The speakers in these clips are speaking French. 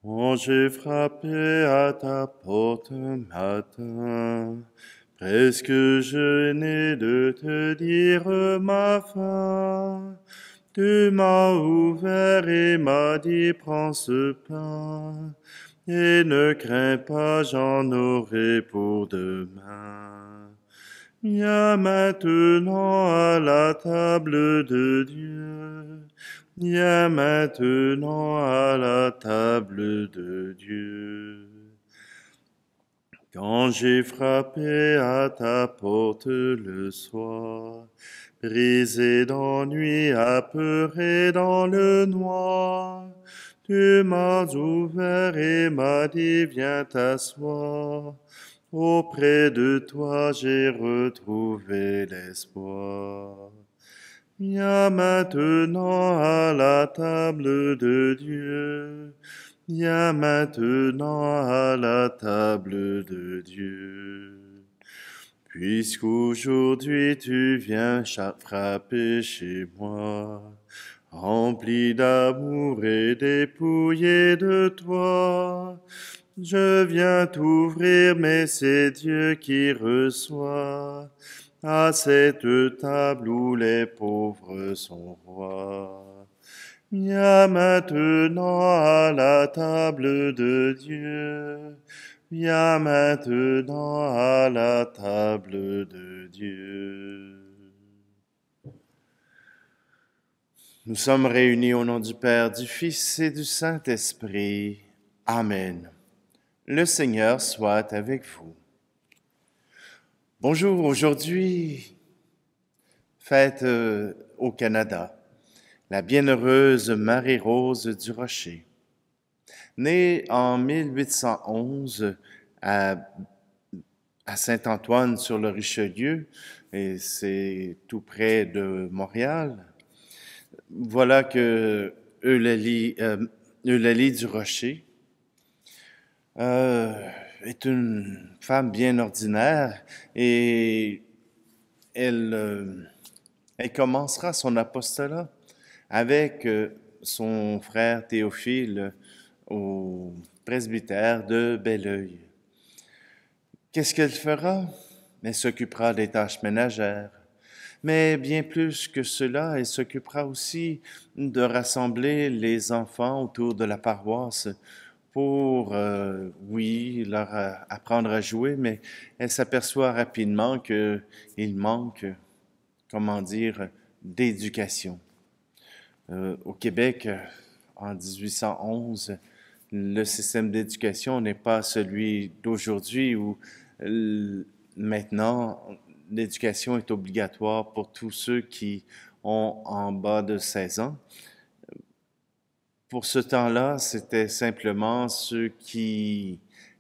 Quand j'ai frappé à ta porte matin, presque gêné de te dire ma faim, tu m'as ouvert et m'as dit prends ce pain, et ne crains pas, j'en aurai pour demain. Viens maintenant à la table de Dieu. Viens maintenant à la table de Dieu. Quand j'ai frappé à ta porte le soir, brisé d'ennui, apeuré dans le noir, tu m'as ouvert et m'as dit viens t'asseoir. Auprès de toi j'ai retrouvé l'espoir. Viens maintenant à la table de Dieu. Viens maintenant à la table de Dieu. Puisqu'aujourd'hui tu viens frapper chez moi, rempli d'amour et dépouillé de toi, je viens t'ouvrir, mais c'est Dieu qui reçoit à cette table où les pauvres sont rois. Viens maintenant à la table de Dieu. Viens maintenant à la table de Dieu. Nous sommes réunis au nom du Père, du Fils et du Saint-Esprit. Amen. Le Seigneur soit avec vous. Bonjour, aujourd'hui, fête au Canada, la bienheureuse Marie-Rose du Rocher. Née en 1811 à Saint-Antoine-sur-le-Richelieu, et c'est tout près de Montréal, voilà que Eulalie du Rocher est une femme bien ordinaire et elle commencera son apostolat avec son frère Théophile au presbytère de Belleuil. Qu'est-ce qu'elle fera? Elle s'occupera des tâches ménagères. Mais bien plus que cela, elle s'occupera aussi de rassembler les enfants autour de la paroisse pour, oui, leur apprendre à jouer, mais elle s'aperçoit rapidement qu'il manque, comment dire, d'éducation. Au Québec, en 1811, le système d'éducation n'est pas celui d'aujourd'hui où maintenant l'éducation est obligatoire pour tous ceux qui ont en bas de 16 ans. Pour ce temps-là, c'était simplement ceux qui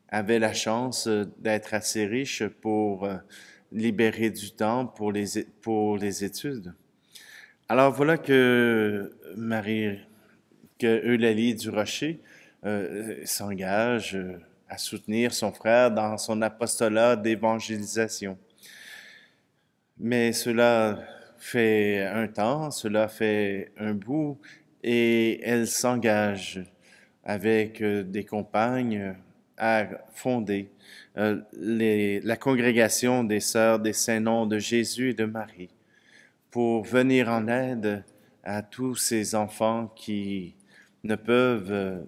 avaient la chance d'être assez riches pour libérer du temps pour les études. Alors voilà que Eulalie du Rocher s'engage à soutenir son frère dans son apostolat d'évangélisation. Mais cela fait un temps, cela fait un bout, et elle s'engage avec des compagnes à fonder la congrégation des Sœurs des Saints-Noms de Jésus et de Marie pour venir en aide à tous ces enfants qui ne peuvent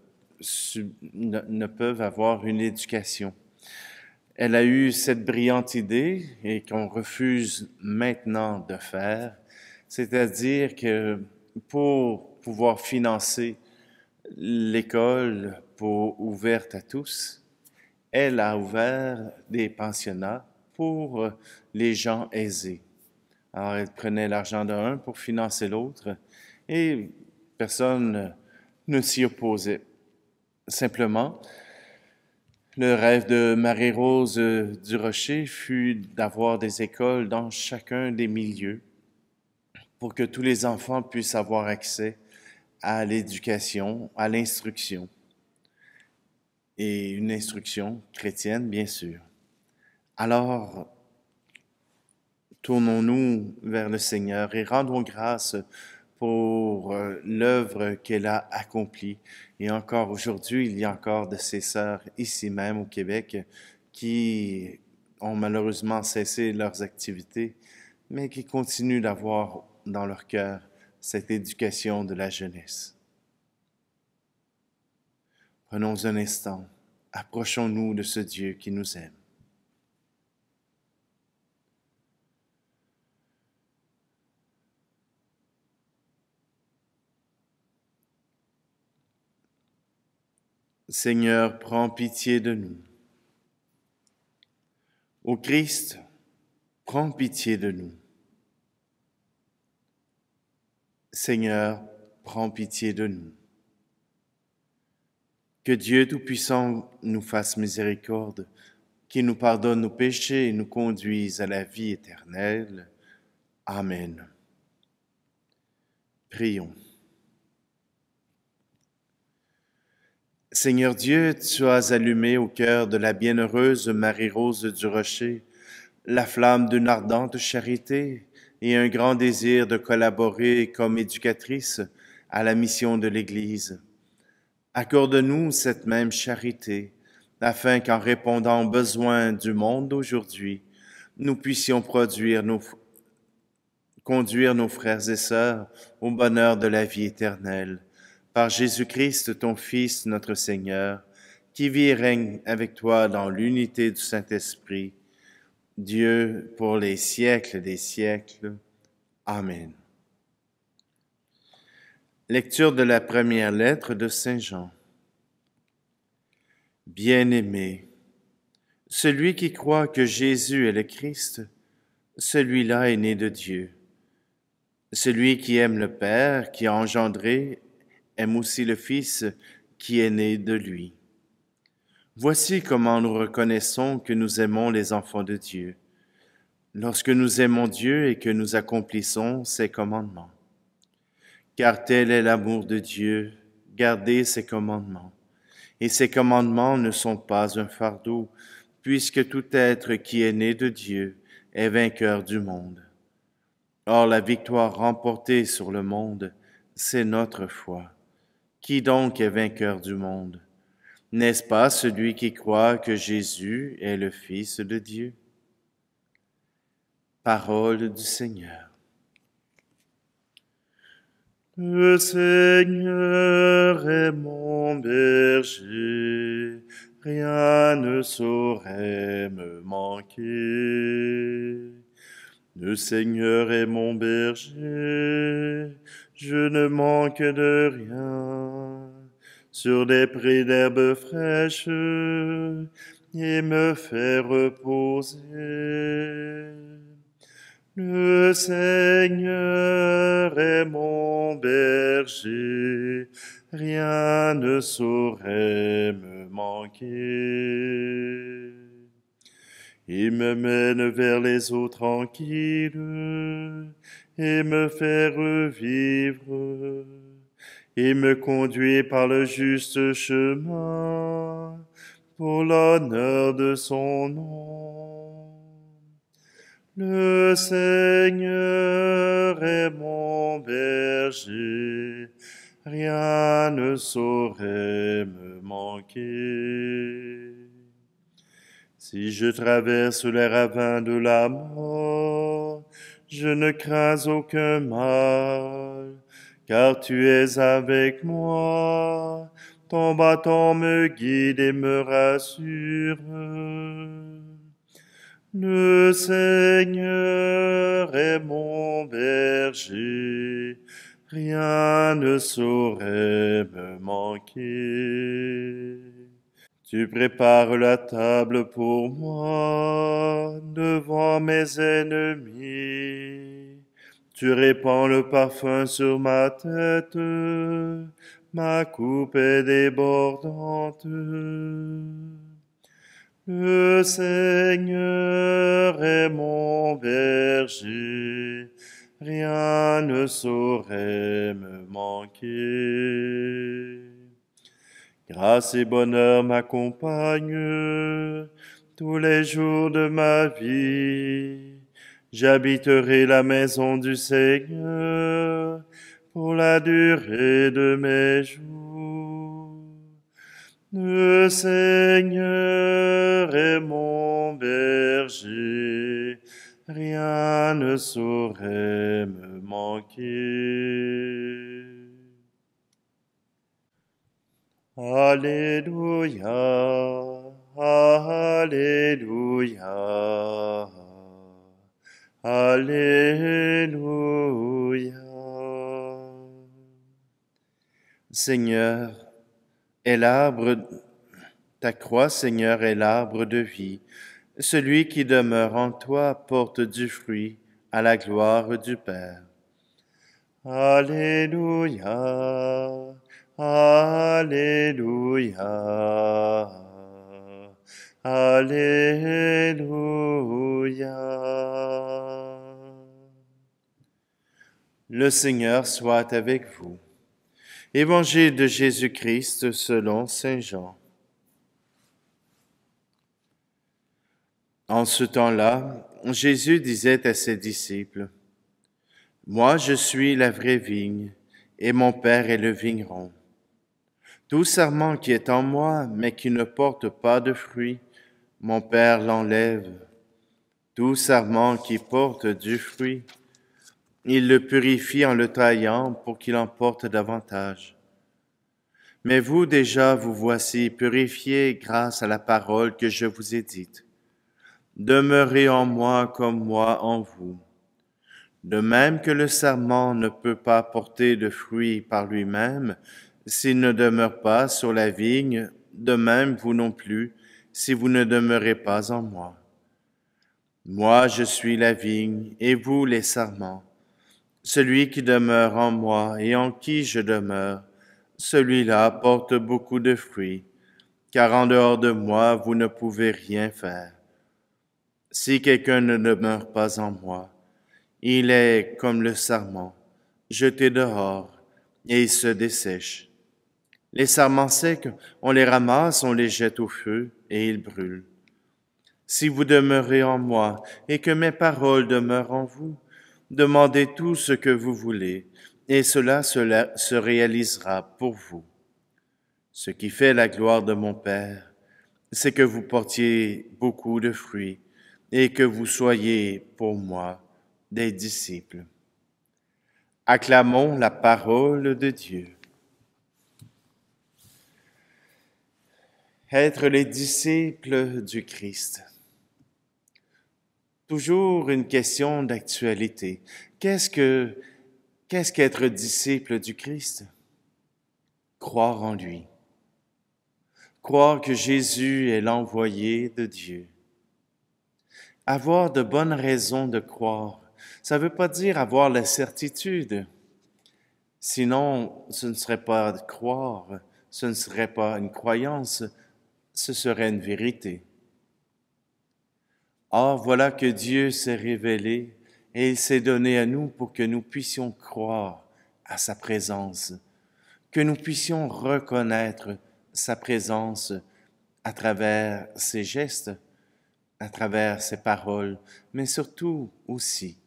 avoir une éducation. Elle a eu cette brillante idée et qu'on refuse maintenant de faire, c'est-à-dire que pour pouvoir financer l'école ouverte à tous, elle a ouvert des pensionnats pour les gens aisés. Alors, elle prenait l'argent d'un pour financer l'autre et personne ne s'y opposait. Simplement, le rêve de Marie-Rose du Rocher fut d'avoir des écoles dans chacun des milieux pour que tous les enfants puissent avoir accès à l'éducation, à l'instruction, et une instruction chrétienne, bien sûr. Alors, tournons-nous vers le Seigneur et rendons grâce pour l'œuvre qu'elle a accomplie. Et encore aujourd'hui, il y a encore de ces sœurs ici même au Québec qui ont malheureusement cessé leurs activités, mais qui continuent d'avoir dans leur cœur cette éducation de la jeunesse. Prenons un instant, approchons-nous de ce Dieu qui nous aime. Seigneur, prends pitié de nous. Ô Christ, prends pitié de nous. Seigneur, prends pitié de nous. Que Dieu Tout-Puissant nous fasse miséricorde, qu'il nous pardonne nos péchés et nous conduise à la vie éternelle. Amen. Prions. Seigneur Dieu, tu as allumé au cœur de la bienheureuse Marie-Rose du Rocher la flamme d'une ardente charité et un grand désir de collaborer comme éducatrice à la mission de l'Église. Accorde-nous cette même charité, afin qu'en répondant aux besoins du monde d'aujourd'hui, nous puissions conduire nos frères et sœurs au bonheur de la vie éternelle. Par Jésus-Christ, ton Fils, notre Seigneur, qui vit et règne avec toi dans l'unité du Saint-Esprit, Dieu pour les siècles des siècles. Amen. Lecture de la première lettre de Saint Jean. Bien-aimé, celui qui croit que Jésus est le Christ, celui-là est né de Dieu. Celui qui aime le Père, qui a engendré, aime aussi le Fils qui est né de lui. Voici comment nous reconnaissons que nous aimons les enfants de Dieu, lorsque nous aimons Dieu et que nous accomplissons ses commandements. Car tel est l'amour de Dieu, garder ses commandements. Et ses commandements ne sont pas un fardeau, puisque tout être qui est né de Dieu est vainqueur du monde. Or, la victoire remportée sur le monde, c'est notre foi. Qui donc est vainqueur du monde? N'est-ce pas celui qui croit que Jésus est le Fils de Dieu? Parole du Seigneur. Le Seigneur est mon berger, rien ne saurait me manquer. Le Seigneur est mon berger, je ne manque de rien. Sur des prés d'herbes fraîches, il me fait reposer. Le Seigneur est mon berger, rien ne saurait me manquer. Il me mène vers les eaux tranquilles et me fait revivre. Il me conduit par le juste chemin pour l'honneur de son nom. Le Seigneur est mon berger, rien ne saurait me manquer. Si je traverse les ravins de la mort, je ne crains aucun mal, car tu es avec moi, ton bâton me guide et me rassure. Le Seigneur est mon berger, rien ne saurait me manquer. Tu prépares la table pour moi, devant mes ennemis. Tu répands le parfum sur ma tête, ma coupe est débordante. Le Seigneur est mon berger, rien ne saurait me manquer. Grâce et bonheur m'accompagnent tous les jours de ma vie. J'habiterai la maison du Seigneur pour la durée de mes jours. Le Seigneur est mon berger, rien ne saurait me manquer. Alléluia, Alléluia, Alléluia. Seigneur, est l'arbre, ta croix, Seigneur, est l'arbre de vie. Celui qui demeure en toi porte du fruit à la gloire du Père. Alléluia, Alléluia, Alléluia. Le Seigneur soit avec vous. Évangile de Jésus-Christ selon saint Jean. En ce temps-là, Jésus disait à ses disciples, « Moi, je suis la vraie vigne, et mon Père est le vigneron. Tout sarment qui est en moi, mais qui ne porte pas de fruit, mon Père l'enlève. Tout sarment qui porte du fruit, il le purifie en le taillant pour qu'il en porte davantage. Mais vous déjà vous voici purifiés grâce à la parole que je vous ai dite. Demeurez en moi comme moi en vous. De même que le sarment ne peut pas porter de fruits par lui-même s'il ne demeure pas sur la vigne, de même vous non plus, si vous ne demeurez pas en moi. Moi, je suis la vigne, et vous les sarments. Celui qui demeure en moi et en qui je demeure, celui-là porte beaucoup de fruits, car en dehors de moi, vous ne pouvez rien faire. Si quelqu'un ne demeure pas en moi, il est comme le sarment, jeté dehors, et il se dessèche. Les sarments secs, on les ramasse, on les jette au feu, et ils brûlent. Si vous demeurez en moi, et que mes paroles demeurent en vous, demandez tout ce que vous voulez, et cela se réalisera pour vous. Ce qui fait la gloire de mon Père, c'est que vous portiez beaucoup de fruits, et que vous soyez, pour moi, des disciples. Acclamons la parole de Dieu. Être les disciples du Christ. Toujours une question d'actualité. Qu'est-ce qu'être disciple du Christ? Croire en lui. Croire que Jésus est l'envoyé de Dieu. Avoir de bonnes raisons de croire, ça ne veut pas dire avoir la certitude. Sinon, ce ne serait pas croire, ce ne serait pas une croyance, ce serait une vérité. Or, voilà que Dieu s'est révélé et il s'est donné à nous pour que nous puissions croire à sa présence, que nous puissions reconnaître sa présence à travers ses gestes, à travers ses paroles, mais surtout aussi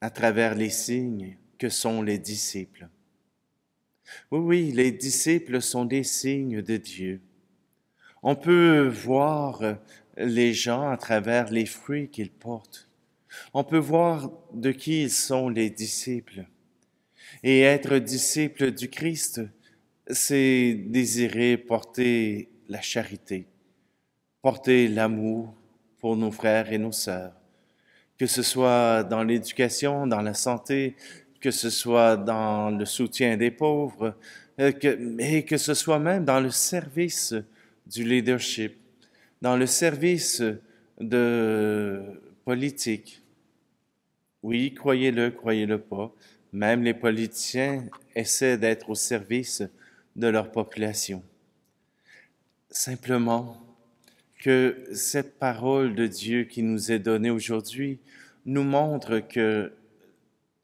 à travers les signes que sont les disciples. Oui, les disciples sont des signes de Dieu. On peut voir les gens à travers les fruits qu'ils portent. On peut voir de qui ils sont les disciples. Et être disciple du Christ, c'est désirer porter la charité, porter l'amour pour nos frères et nos sœurs, que ce soit dans l'éducation, dans la santé, que ce soit dans le soutien des pauvres, et que ce soit même dans le service du leadership, dans le service de politique. Oui, croyez-le pas, même les politiciens essaient d'être au service de leur population. Simplement que cette parole de Dieu qui nous est donnée aujourd'hui nous montre que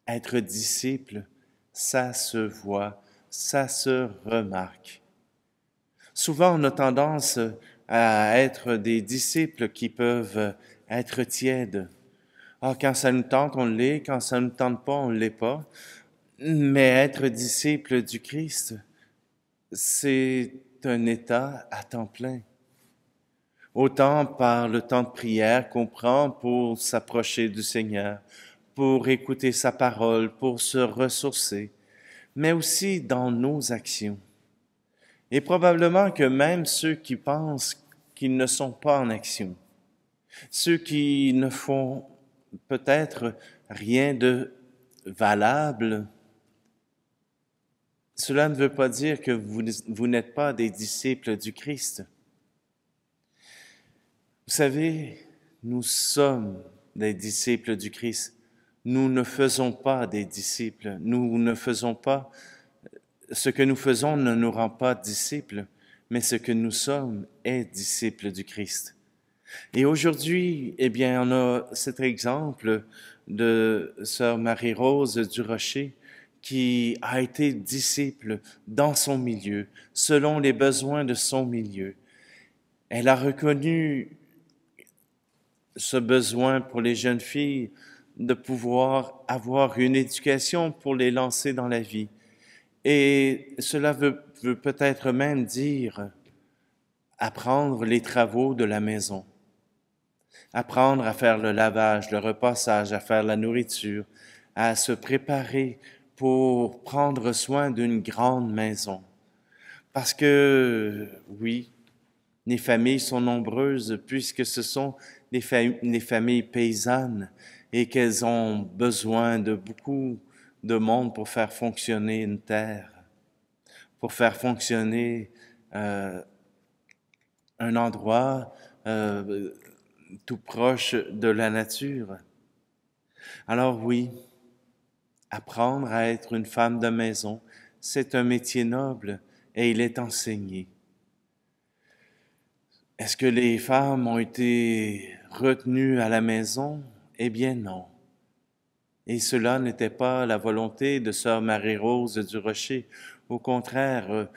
être disciple, ça se voit, ça se remarque. Souvent, on a tendance à être des disciples qui peuvent être tièdes. Ah, quand ça nous tente, on l'est, quand ça ne nous tente pas, on ne l'est pas. Mais être disciple du Christ, c'est un état à temps plein. Autant par le temps de prière qu'on prend pour s'approcher du Seigneur, pour écouter sa parole, pour se ressourcer, mais aussi dans nos actions. Et probablement que même ceux qui pensent qu'ils ne sont pas en action, ceux qui ne font peut-être rien de valable, cela ne veut pas dire que vous n'êtes pas des disciples du Christ. Vous savez, nous sommes des disciples du Christ. Nous ne faisons pas des disciples. Nous ne faisons pas, ce que nous faisons ne nous rend pas disciples, mais ce que nous sommes est disciples du Christ. Et aujourd'hui, eh bien, on a cet exemple de sœur Marie-Rose du Rocher qui a été disciple dans son milieu, selon les besoins de son milieu. Elle a reconnu ce besoin pour les jeunes filles de pouvoir avoir une éducation pour les lancer dans la vie. Et cela veut peut-être même dire apprendre les travaux de la maison, apprendre à faire le lavage, le repassage, à faire la nourriture, à se préparer pour prendre soin d'une grande maison. Parce que, oui, les familles sont nombreuses puisque ce sont des familles paysannes et qu'elles ont besoin de beaucoup de monde pour faire fonctionner une terre, pour faire fonctionner un endroit tout proche de la nature. Alors oui, apprendre à être une femme de maison, c'est un métier noble et il est enseigné. Est-ce que les femmes ont été retenues à la maison? Eh bien non. Et cela n'était pas la volonté de sœur Marie-Rose du Rocher. Au contraire,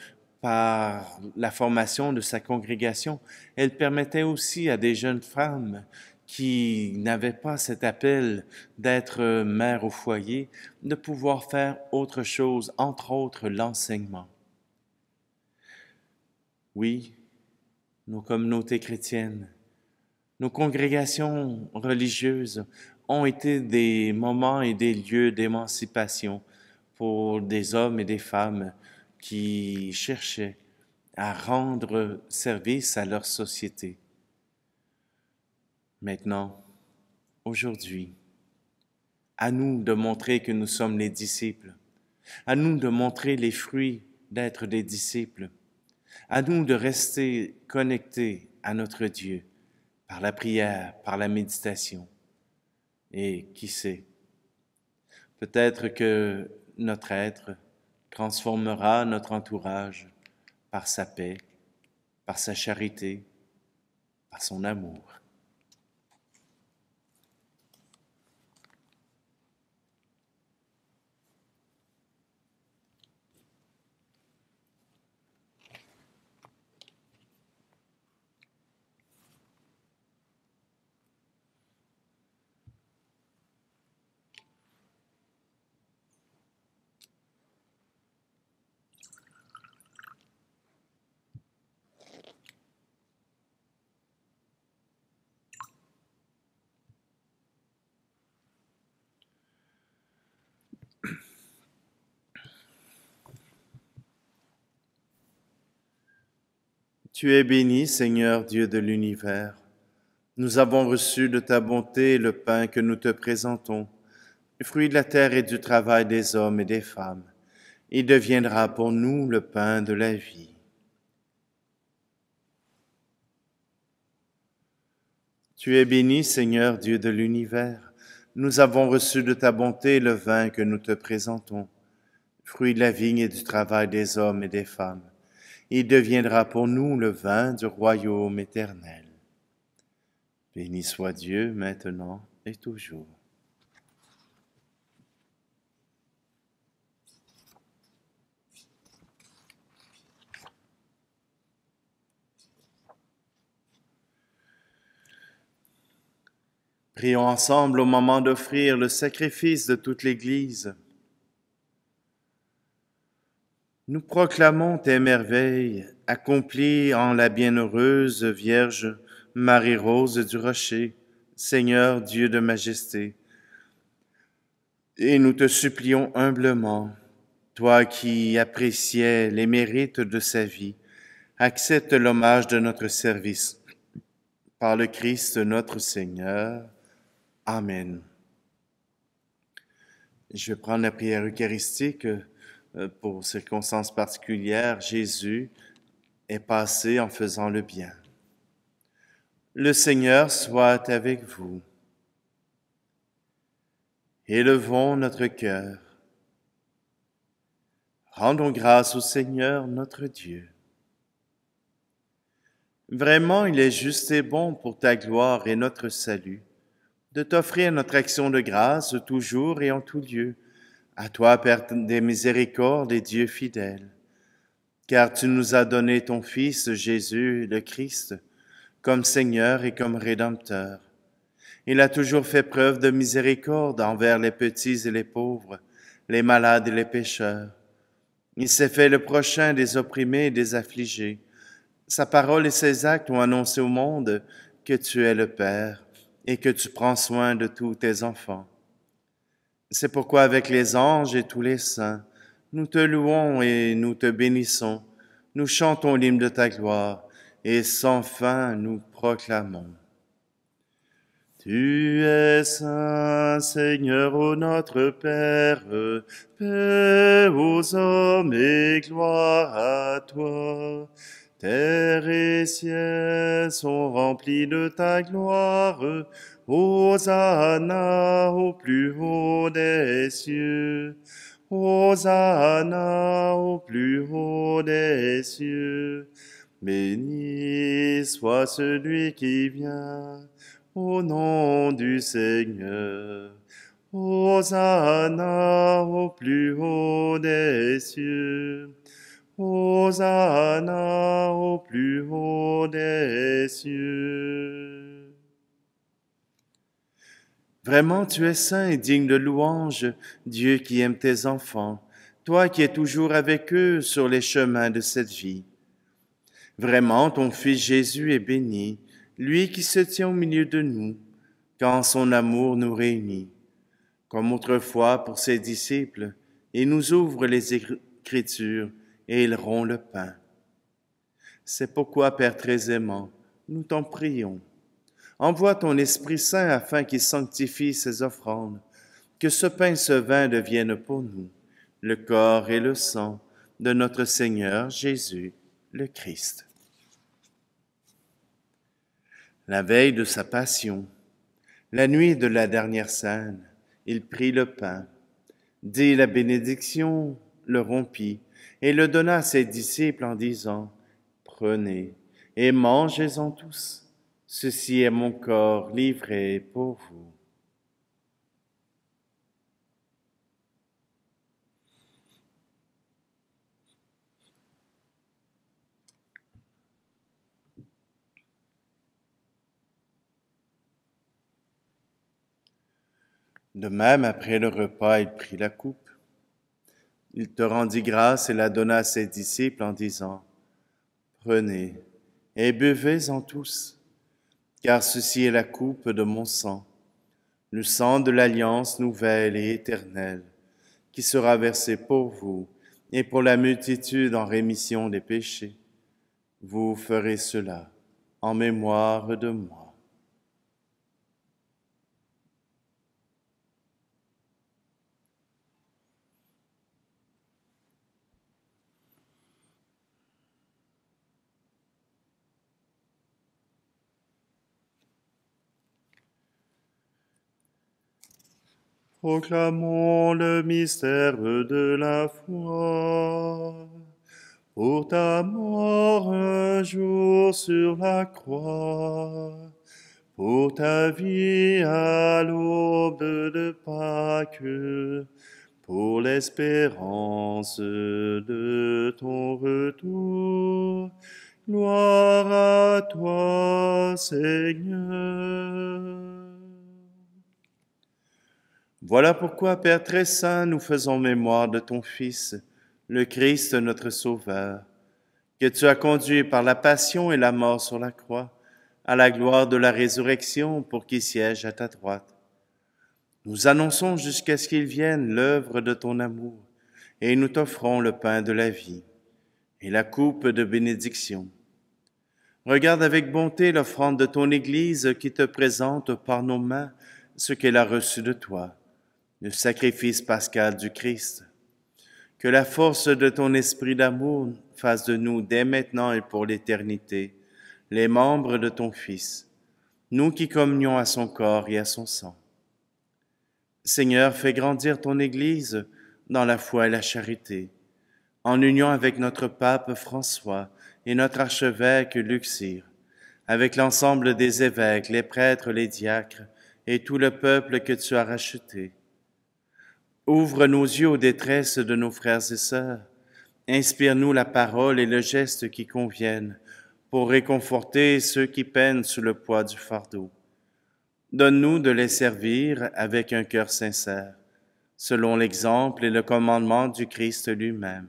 par la formation de sa congrégation, elle permettait aussi à des jeunes femmes qui n'avaient pas cet appel d'être mère au foyer, de pouvoir faire autre chose, entre autres l'enseignement. Oui, nos communautés chrétiennes, nos congrégations religieuses ont été des moments et des lieux d'émancipation pour des hommes et des femmes qui cherchaient à rendre service à leur société. Maintenant, aujourd'hui, à nous de montrer que nous sommes les disciples, à nous de montrer les fruits d'être des disciples, à nous de rester connectés à notre Dieu par la prière, par la méditation. Et qui sait, peut-être que notre être transformera notre entourage par sa paix, par sa charité, par son amour. Tu es béni, Seigneur Dieu de l'univers. Nous avons reçu de ta bonté le pain que nous te présentons, le fruit de la terre et du travail des hommes et des femmes. Il deviendra pour nous le pain de la vie. Tu es béni, Seigneur Dieu de l'univers. Nous avons reçu de ta bonté le vin que nous te présentons, fruit de la vigne et du travail des hommes et des femmes. Il deviendra pour nous le vin du royaume éternel. Béni soit Dieu maintenant et toujours. Prions ensemble au moment d'offrir le sacrifice de toute l'Église. Nous proclamons tes merveilles, accomplies en la bienheureuse Vierge Marie-Rose du Rocher, Seigneur Dieu de majesté. Et nous te supplions humblement, toi qui appréciais les mérites de sa vie, accepte l'hommage de notre service. Par le Christ notre Seigneur. Amen. Je vais prendre la prière eucharistique pour circonstances particulières. Jésus est passé en faisant le bien. Le Seigneur soit avec vous. Élevons notre cœur. Rendons grâce au Seigneur notre Dieu. Vraiment, il est juste et bon pour ta gloire et notre salut de t'offrir notre action de grâce toujours et en tout lieu, à toi, Père des miséricordes et Dieu fidèle, car tu nous as donné ton Fils Jésus le Christ comme Seigneur et comme Rédempteur. Il a toujours fait preuve de miséricorde envers les petits et les pauvres, les malades et les pécheurs. Il s'est fait le prochain des opprimés et des affligés. Sa parole et ses actes ont annoncé au monde que tu es le Père et que tu prends soin de tous tes enfants. C'est pourquoi avec les anges et tous les saints, nous te louons et nous te bénissons. Nous chantons l'hymne de ta gloire et sans fin nous proclamons. Tu es saint, Seigneur, ô notre Père, paix aux hommes et gloire à toi. Terre et ciel sont remplis de ta gloire. Hosanna au plus haut des cieux. Hosanna au plus haut des cieux. Béni soit celui qui vient au nom du Seigneur. Hosanna au plus haut des cieux. Hosanna au plus haut des cieux. Vraiment, tu es saint et digne de louange, Dieu qui aime tes enfants, toi qui es toujours avec eux sur les chemins de cette vie. Vraiment, ton Fils Jésus est béni, lui qui se tient au milieu de nous, quand son amour nous réunit. Comme autrefois pour ses disciples, il nous ouvre les Écritures et il rompt le pain. C'est pourquoi, Père très aimant, nous t'en prions. Envoie ton Esprit Saint afin qu'il sanctifie ces offrandes, que ce pain et ce vin deviennent pour nous le corps et le sang de notre Seigneur Jésus, le Christ. La veille de sa passion, la nuit de la dernière scène, il prit le pain, dit la bénédiction, le rompit et le donna à ses disciples en disant : « Prenez et mangez-en tous, ceci est mon corps livré pour vous. » De même, après le repas, il prit la coupe. Il te rendit grâce et la donna à ses disciples en disant : « Prenez et buvez-en tous, car ceci est la coupe de mon sang, le sang de l'alliance nouvelle et éternelle, qui sera versé pour vous et pour la multitude en rémission des péchés. Vous ferez cela en mémoire de moi. » Proclamons le mystère de la foi. Pour ta mort un jour sur la croix, pour ta vie à l'aube de Pâques, pour l'espérance de ton retour. Gloire à toi, Seigneur. Voilà pourquoi, Père très saint, nous faisons mémoire de ton Fils, le Christ notre Sauveur, que tu as conduit par la passion et la mort sur la croix, à la gloire de la résurrection pour qu'il siège à ta droite. Nous annonçons jusqu'à ce qu'il vienne l'œuvre de ton amour, et nous t'offrons le pain de la vie et la coupe de bénédiction. Regarde avec bonté l'offrande de ton Église qui te présente par nos mains ce qu'elle a reçu de toi, le sacrifice pascal du Christ. Que la force de ton esprit d'amour fasse de nous, dès maintenant et pour l'éternité, les membres de ton Fils, nous qui communions à son corps et à son sang. Seigneur, fais grandir ton Église dans la foi et la charité, en union avec notre pape François et notre archevêque Luxire, avec l'ensemble des évêques, les prêtres, les diacres et tout le peuple que tu as racheté. Ouvre nos yeux aux détresses de nos frères et sœurs. Inspire-nous la parole et le geste qui conviennent pour réconforter ceux qui peinent sous le poids du fardeau. Donne-nous de les servir avec un cœur sincère, selon l'exemple et le commandement du Christ lui-même.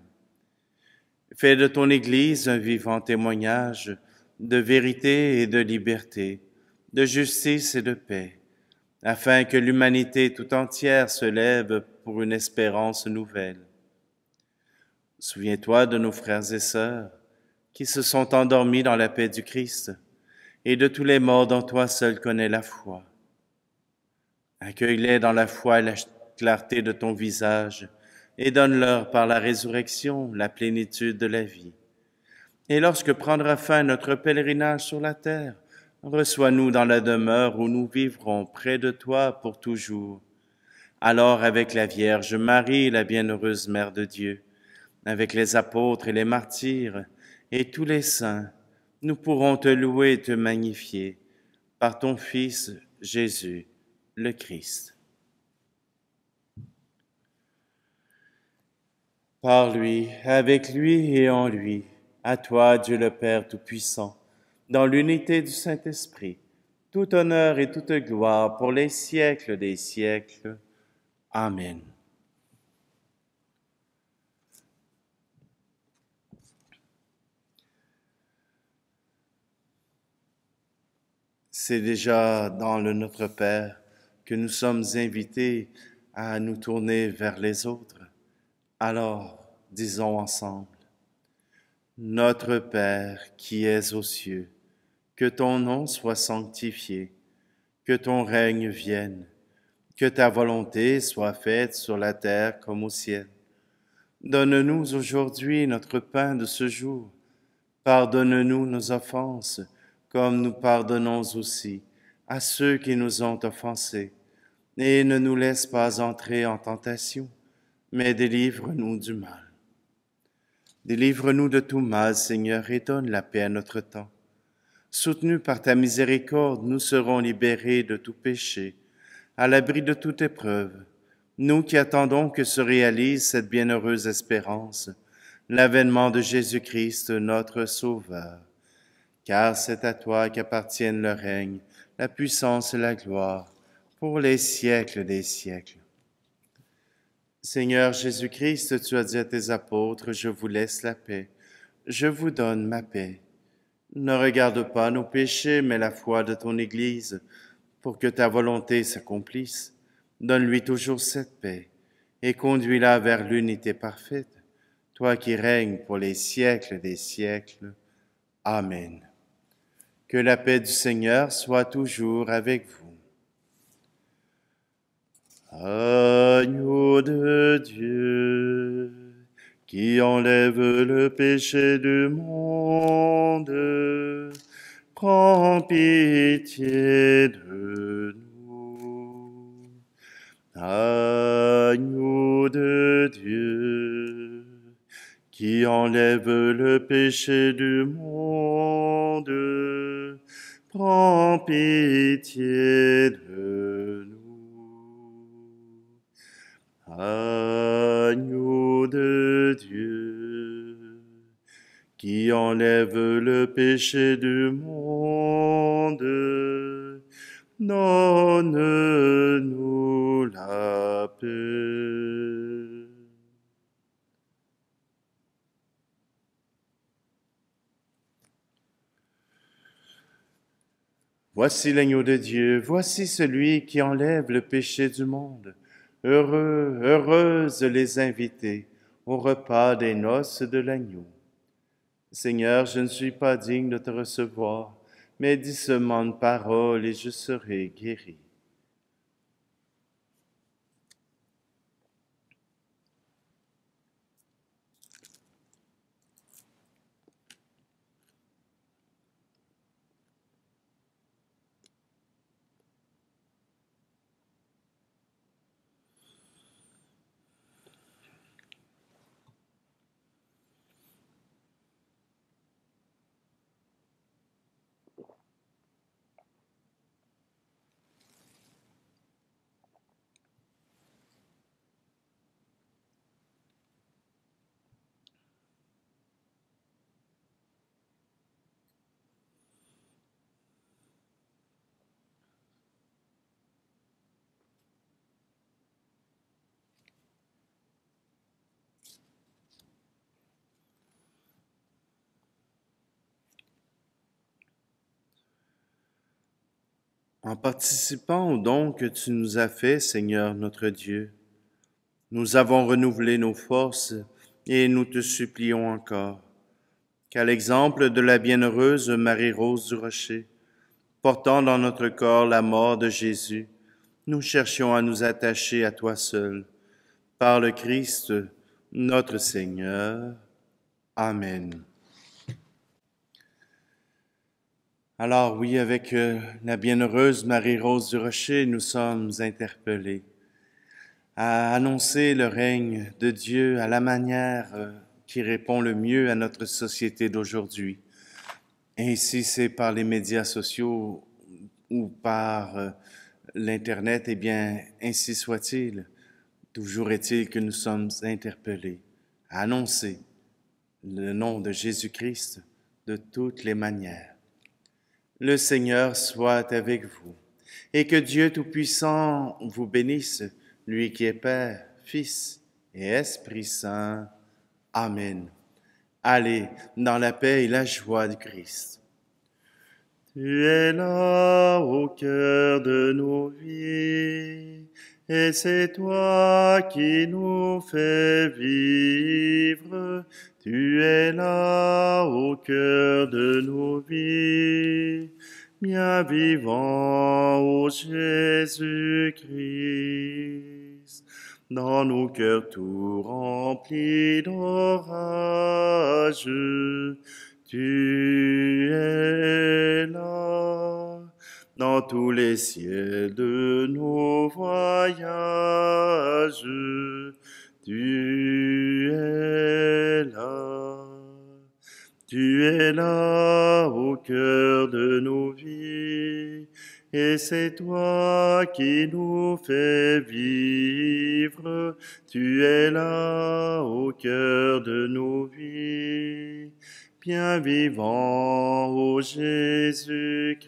Fais de ton Église un vivant témoignage de vérité et de liberté, de justice et de paix, afin que l'humanité tout entière se lève pour une espérance nouvelle. Souviens-toi de nos frères et sœurs qui se sont endormis dans la paix du Christ et de tous les morts dont toi seul connais la foi. Accueille-les dans la foi et la clarté de ton visage et donne-leur par la résurrection la plénitude de la vie. Et lorsque prendra fin notre pèlerinage sur la terre, reçois-nous dans la demeure où nous vivrons près de toi pour toujours. Alors avec la Vierge Marie, la bienheureuse Mère de Dieu, avec les apôtres et les martyrs et tous les saints, nous pourrons te louer et te magnifier par ton Fils Jésus, le Christ. Par lui, avec lui et en lui, à toi, Dieu le Père Tout-Puissant, dans l'unité du Saint-Esprit, tout honneur et toute gloire pour les siècles des siècles. Amen. C'est déjà dans le Notre Père que nous sommes invités à nous tourner vers les autres. Alors, disons ensemble, Notre Père qui es aux cieux, que ton nom soit sanctifié, que ton règne vienne, que ta volonté soit faite sur la terre comme au ciel. Donne-nous aujourd'hui notre pain de ce jour. Pardonne-nous nos offenses, comme nous pardonnons aussi à ceux qui nous ont offensés. Et ne nous laisse pas entrer en tentation, mais délivre-nous du mal. Délivre-nous de tout mal, Seigneur, et donne la paix à notre temps. Soutenus par ta miséricorde, nous serons libérés de tout péché, à l'abri de toute épreuve, nous qui attendons que se réalise cette bienheureuse espérance, l'avènement de Jésus-Christ, notre Sauveur. Car c'est à toi qu'appartiennent le règne, la puissance et la gloire, pour les siècles des siècles. Seigneur Jésus-Christ, tu as dit à tes apôtres, je vous laisse la paix, je vous donne ma paix. Ne regarde pas nos péchés, mais la foi de ton Église, pour que ta volonté s'accomplisse. Donne-lui toujours cette paix, et conduis-la vers l'unité parfaite, toi qui règnes pour les siècles des siècles. Amen. Que la paix du Seigneur soit toujours avec vous. Agneau de Dieu, qui enlève le péché du monde, prends pitié de nous. Agneau de Dieu, qui enlève le péché du monde, prends pitié de nous. Agneau de Dieu, qui enlève le péché du monde, donne-nous la paix. Voici l'agneau de Dieu, voici celui qui enlève le péché du monde. Heureux, heureuses les invités au repas des noces de l'agneau. Seigneur, je ne suis pas digne de te recevoir, mais dis seulement une parole et je serai guéri. En participant au don que tu nous as fait, Seigneur notre Dieu, nous avons renouvelé nos forces et nous te supplions encore qu'à l'exemple de la bienheureuse Marie-Rose du Rocher, portant dans notre corps la mort de Jésus, nous cherchions à nous attacher à toi seul, par le Christ, notre Seigneur. Amen. Alors oui, avec la bienheureuse Marie-Rose du Rocher, nous sommes interpellés à annoncer le règne de Dieu à la manière qui répond le mieux à notre société d'aujourd'hui. Et si c'est par les médias sociaux ou par l'Internet, eh bien, ainsi soit-il. Toujours est-il que nous sommes interpellés à annoncer le nom de Jésus-Christ de toutes les manières. Le Seigneur soit avec vous, et que Dieu Tout-Puissant vous bénisse, lui qui est Père, Fils et Esprit Saint. Amen. Allez dans la paix et la joie du Christ. Tu es là au cœur de nos vies, et c'est toi qui nous fais vivre. Tu es là au cœur de nos vies, bien vivant, ô Jésus-Christ. Dans nos cœurs tout remplis d'orage, tu es là. Dans tous les ciels de nos voyages, tu es là. Tu es là au cœur de nos vies, et c'est toi qui nous fais vivre. Tu es là au cœur de nos vies, bien vivant, ô Jésus-Christ.